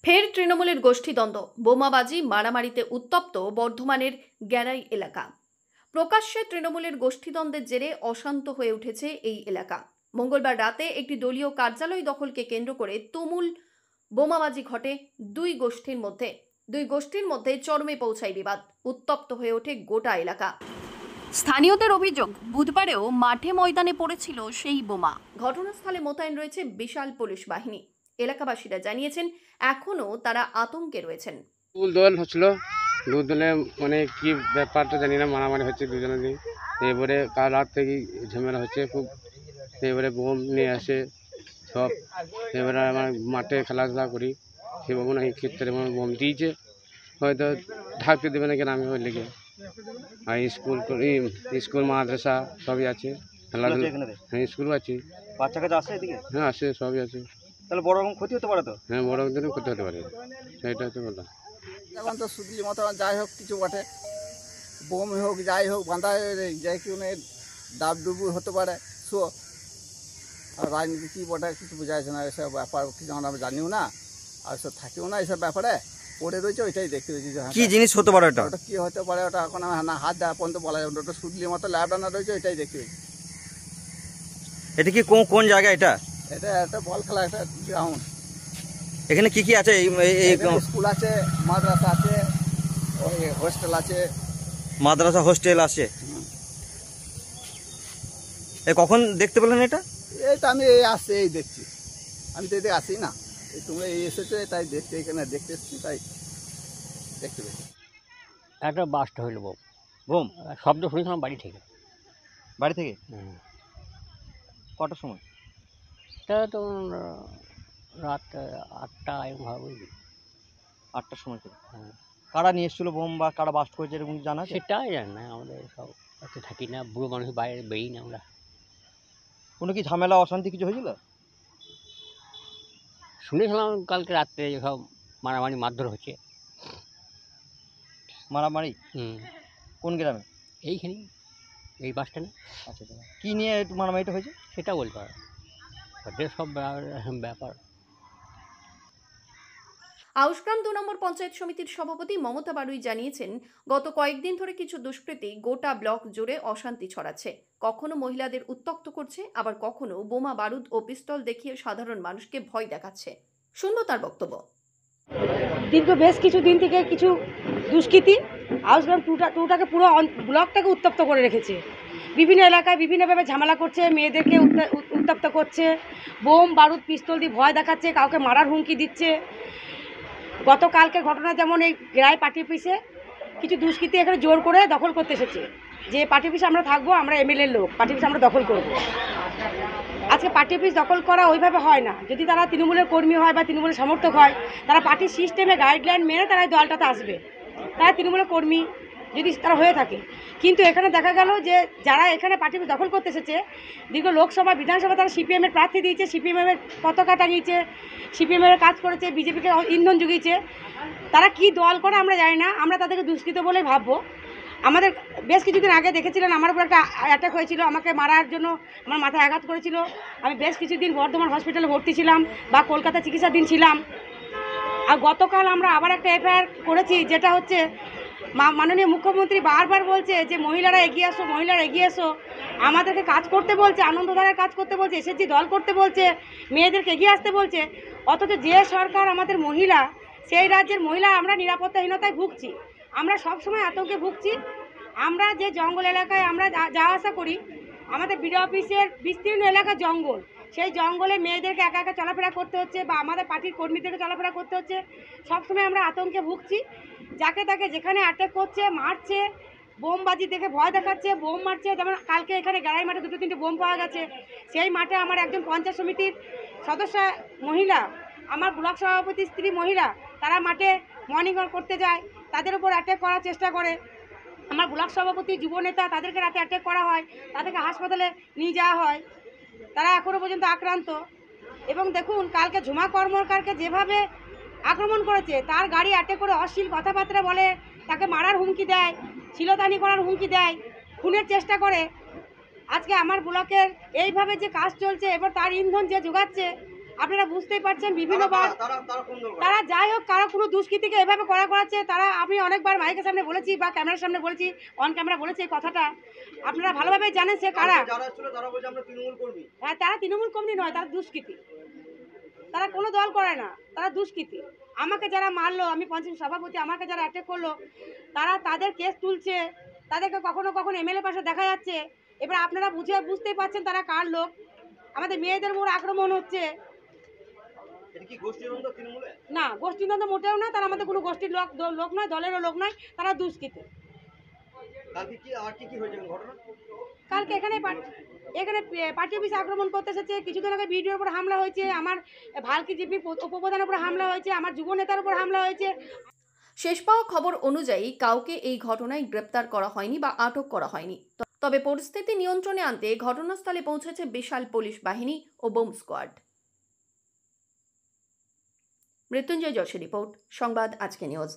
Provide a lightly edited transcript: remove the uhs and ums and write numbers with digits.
ফের তৃণমূলের গোষ্ঠীদ্বন্দ্ব, বোমাবাজি, মারামারিতে উত্তপ্ত বর্ধমানের গ্যারাই এলাকা। প্রকাশ্যে তৃণমূলের গোষ্ঠীদ্বন্দ্বের জেরে অশান্ত হয়ে উঠেছে এই এলাকা। মঙ্গলবার রাতে একটি দলীয় কার্যালয় দখলকে কেন্দ্র করে তুমুল বোমাবাজি ঘটে দুই গোষ্ঠীর মধ্যে চরমে পৌঁছায় বিবাদ। উত্তপ্ত হয়ে ওঠে গোটা এলাকা। স্থানীয়দের অভিযোগ, বুধবারেও মাঠে ময়দানে পড়েছিল সেই বোমা। ঘটনাস্থলে মোতায়েন রয়েছে বিশাল পুলিশ বাহিনী। এলাকাবাসীরা জানিয়েছেন এখনো তারা আতঙ্কে রয়েছেন। দোল হচ্ছিল, দলে মানে কি ব্যাপারটা জানি না, মারামারি হচ্ছে দুজনের দিন। এবারে কাল রাত থেকেই ঝামেলা হচ্ছে খুব। এবারে বোম নিয়ে আসে সব। এবারে আমার মাঠে খেলাধুলা করি, সে বাবু না এই ক্ষেত্রে বোম দিয়েছে, হয়তো ঢাকতে দেবে না কেন আমি ওই লেগে। আর স্কুল মাদ্রাসা সবই আছে, খেলাধুলা। হ্যাঁ, স্কুলও আছে, বাচ্চা কাছে আসে এদিকে? হ্যাঁ আসে, সবই আছে। তাহলে বড় রকম ক্ষতি হতে পারে তো? হ্যাঁ, বড় দিনও ক্ষতি হতে পারে, সেটা হচ্ছে বলা। এখন তো শুধলি মতো যাই হোক কিছু বটে, বোম হোক যাই হোক বাঁধা যাই কোনো ডাবডুবু হতে পারে। আর রাজনীতি কী বটে কিছু বোঝা যাচ্ছে না, এসব ব্যাপার কিছু আমরা জানিও না, আর সব থাকিও না এইসব ব্যাপারে। পড়ে রয়েছে ওইটাই দেখতে পেয়েছি কি জিনিস হতে পারে ওটা? ওটা কী হতে পারে ওটা এখন না হাত দেওয়া পর্যন্ত বলা যাবে। ওটা শুধলি মতো ল্যাবডানা রয়েছে, ওইটাই দেখতে পেয়েছি। এটা কি কোন জায়গা? এটা এটা একটা বল খেলা, একটা গ্রাউন্ড। এখানে কি কি আছে? স্কুল আছে, মাদ্রাসা আছে, ওই হোস্টেল আছে। মাদ্রাসা হোস্টেল আছে। কখন দেখতে পেলেন এটা? এই তো আমি আসছি, এই দেখছি। আমি তো এদিকে আসি না, এই তোমরা এই এসেছো তাই দেখতে, এখানে দেখতে এসছি তাই দেখতে পেয়েছি। একটা বাস্ট হইল বোম শব্দ শুনেছিলাম বাড়ি থেকে। কটার সময়? এটা তো রাত 8টা এরকম হবে, বুঝলি? 8টার সময় থেকে। কারা নিয়ে এসেছিল বোম বা কারা বাস্ট করেছে এরকম জানা আছে? সেটাই জানি না, আমাদের সব কাছে থাকি না, বুড়ো মানুষ বাইরে বেরিয়ে না আমরা। কোনো কি ঝামেলা অশান্তি কিছু হয়েছিল? শুনেছিলাম কালকে রাত্রে সব মারামারি মারধর হচ্ছে। মারামারি? কোন গ্রামে? এইখানেই, এই বাস স্ট্যান্ডে। আচ্ছা, কি নিয়ে একটু মারামারিটা হয়েছে সেটা বলতে পারে, ওদের সব ব্যাপার। আউশগ্রাম 2 নম্বর পঞ্চায়েত সমিতির সভাপতি মমতা বাড়ুই জানিয়েছেন, গত কয়েকদিন ধরে কিছু দুষ্কৃতী গোটা ব্লক জুড়ে অশান্তি ছড়াচ্ছে। কখনো মহিলাদের উত্ত্যক্ত করছে, আবার কখনো বোমা বারুদ ও পিস্তল দেখিয়ে সাধারণ মানুষকে ভয় দেখাচ্ছে। শুনবো তার বক্তব্য। দীর্ঘ বেশ কিছু দিন থেকে কিছু দুষ্কৃতী আউশগ্রাম টুটাকে পুরো ব্লকটাকে উত্তপ্ত করে রেখেছে। বিভিন্ন এলাকায় বিভিন্নভাবে ঝামেলা করছে, মেয়েদেরকে উত্তপ্ত করছে, বোম বারুদ পিস্তল দিয়ে ভয় দেখাচ্ছে, কাউকে মারার হুমকি দিচ্ছে। গতকালকে ঘটনা যেমন এই গ্রাই পার্টি অফিসে কিছু দুষ্কৃতী এখানে জোর করে দখল করতে এসেছে, যে পার্টি অফিসে আমরা থাকবো, আমরা এমএলএর লোক, পার্টি অফিস আমরা দখল করব। আজকে পার্টি অফিস দখল করা ওইভাবে হয় না। যদি তারা তৃণমূলের কর্মী হয় বা তৃণমূলের সমর্থক হয়, তারা পার্টির সিস্টেমে গাইডলাইন মেনে তারা এই দলটাতে আসবে, তারা তৃণমূলের কর্মী যদি তারা হয়ে থাকে। কিন্তু এখানে দেখা গেল যে যারা এখানে পার্টি অফিস দখল করতে এসেছে, দীর্ঘ লোকসভা বিধানসভা তারা সিপিএমের প্রার্থী দিয়েছে, সিপিএমের পতাকা টাঙিয়েছে, সিপিএমের কাজ করেছে, বিজেপিকে ইন্ধন জুগিয়েছে। তারা কি দল করে আমরা জানি না, আমরা তাদেরকে দুষ্কৃত বলেই ভাববো। আমাদের বেশ কিছুদিন আগে দেখেছিলেন আমার উপর একটা অ্যাটাক হয়েছিল, আমাকে মারার জন্য আমার মাথায় আঘাত করেছিল। আমি বেশ কিছুদিন বর্ধমান হসপিটালে ভর্তি ছিলাম বা কলকাতা চিকিৎসাধীন ছিলাম। আর গতকাল আমরা আবার একটা এফআইআর করেছি, যেটা হচ্ছে মাননীয় মুখ্যমন্ত্রী বারবার বলছে যে মহিলারা এগিয়ে আসো, মহিলারা এগিয়ে আসো, আমাদেরকে কাজ করতে বলছে, আনন্দধারার কাজ করতে বলছে, এসএসজি দল করতে বলছে, মেয়েদেরকে এগিয়ে আসতে বলছে। অথচ যে সরকার আমাদের মহিলা, সেই রাজ্যের মহিলা আমরা নিরাপত্তাহীনতায় ভুগছি, আমরা সবসময় আতঙ্কে ভুগছি। আমরা যে জঙ্গল এলাকায় আমরা যাওয়া আসা করি, আমাদের বিডিও অফিসের বিস্তীর্ণ এলাকা জঙ্গল, সেই জঙ্গলে মেয়েদেরকে একা একা চলাফেরা করতে হচ্ছে বা আমাদের পার্টির কর্মীদেরকে চলাফেরা করতে হচ্ছে। সবসময় আমরা আতঙ্কে ভুগছি। যাকে তাকে যেখানে অ্যাটাক করছে, মারছে, বোমবাজি দেখে ভয় দেখাচ্ছে, বোম মারছে। যেমন কালকে এখানে গাড়াই মাঠে 2-3টে বোম পাওয়া গেছে। সেই মাঠে আমার একজন পঞ্চায়েত সমিতির সদস্য মহিলা, আমার ব্লক সভাপতির স্ত্রী মহিলা, তারা মাঠে মর্নিং ওয়াক করতে যায়, তাদের উপর অ্যাটাক করার চেষ্টা করে। আমার ব্লক সভাপতি যুব নেতা, তাদেরকে রাতে অ্যাটাক করা হয়, তাদেরকে হাসপাতালে নিয়ে যাওয়া হয়, তারা এখনও পর্যন্ত আক্রান্ত। এবং দেখুন কালকে ঝুমা কর্মকারকে যেভাবে আক্রমণ করেছে, তার গাড়ি অ্যাটাক করে অশ্লীল কথাবার্তা বলে, তাকে মারার হুমকি দেয়, শিলতানি করার হুমকি দেয়, খুনের চেষ্টা করে। আজকে আমার ব্লকের এইভাবে যে কাজ চলছে, এবার তার ইন্ধন যে যোগাচ্ছে, আপনারা বুঝতেই পারছেন বিভিন্নবার তারা যাই হোক কারো কোনো দুষ্কৃতিকে এভাবে করাচ্ছে তারা, আমি অনেকবার মাইকের সামনে বলেছি বা ক্যামেরার সামনে বলেছি, অন ক্যামেরা বলেছি এই কথাটা, আপনারা ভালোভাবে জানেন সে কারা। হ্যাঁ, তারা তৃণমূল কর্মী নয়, তারা দুষ্কৃতী, তারা কোনো দল করে না, তারা দুষ্কৃতী। আমাকে যারা মারলো, আমি পঞ্চায়েত সভাপতি, আমাকে যারা অ্যাটাক করলো, তারা তাদের কেস তুলছে, তাদেরকে কখনো কখনো এমএলএ পাশে দেখা যাচ্ছে। এবার আপনারা বুঝতেই পারছেন তারা কার লোক। আমাদের মেয়েদের উপর আক্রমণ হচ্ছে। না, গোষ্ঠীদ্বন্দ্ব মোটেও না, তারা আমাদের কোনো গোষ্ঠীর লোক নয়, দলেরও লোক নয়, তারা দুষ্কৃতী। কালকে এখানে পার্টি অফিসে আক্রমণ করতে এসেছে, কিছুদিন আগে ভিডিওর উপর হামলা হয়েছে, আমার ভালকি জিপি উপপ্রধানের উপর হামলা হয়েছে, আমার যুব নেতার উপর হামলা হয়েছে। শেষ পাওয়া খবর অনুযায়ী কাউকে এই ঘটনায় গ্রেপ্তার করা হয়নি বা আটক করা হয়নি। তবে পরিস্থিতি নিয়ন্ত্রণে আনতে ঘটনাস্থলে পৌঁছেছে বিশাল পুলিশ বাহিনী ও bomb squad. Mrityunjay Joshi report, সংবাদ আজকে নিউজ।